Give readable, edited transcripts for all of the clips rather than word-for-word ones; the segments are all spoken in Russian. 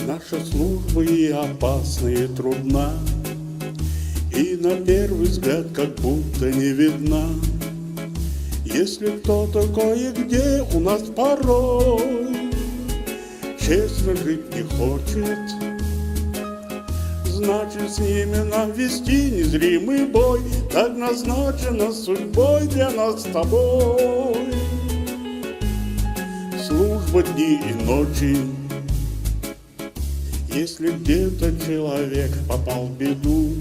Наша служба и опасна, и трудна, и на первый взгляд как будто не видна. Если кто-то кое-где у нас порой честно жить не хочет, значит, с ними нам вести незримый бой. Так назначено судьбой для нас с тобой. Служба дни и ночи. Если где-то человек попал в беду,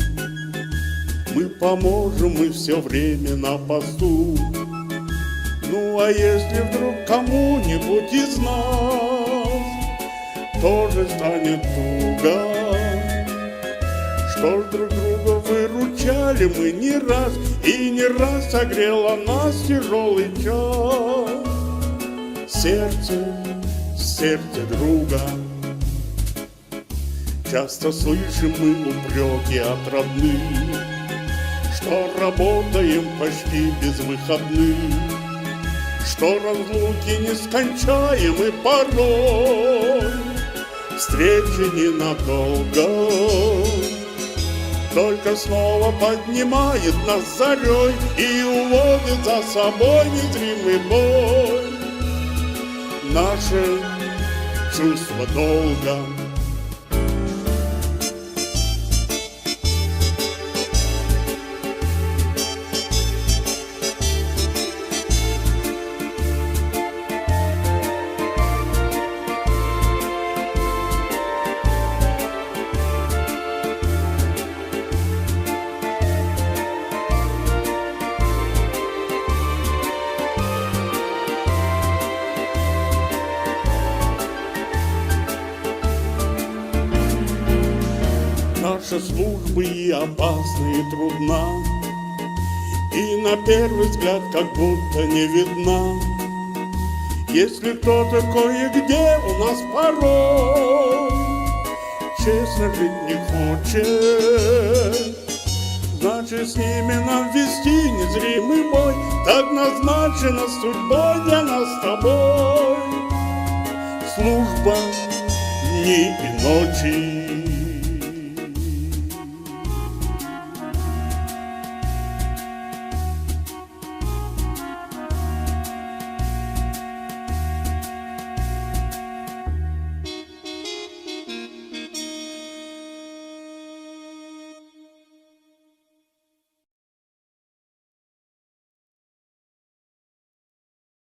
мы поможем, мы все время на посту. Ну а если вдруг кому-нибудь из нас тоже станет туго, что ж, друг друга выручали мы не раз, и не раз согрело нас тяжелый час. Сердце друга. Часто слышим мы упреки от родных, что работаем почти без выходных, что разлуки нескончаемы порой, встречи ненадолго, только снова поднимает нас зарей и уводит за собой незримый бой. Наше чувство долга. Наша служба и опасна, и трудна, и на первый взгляд как будто не видна. Если кто-то кое-где у нас порой честно жить не хочет, значит, с ними нам вести незримый бой. Так назначена судьбой для нас с тобой. Служба дни и ночи.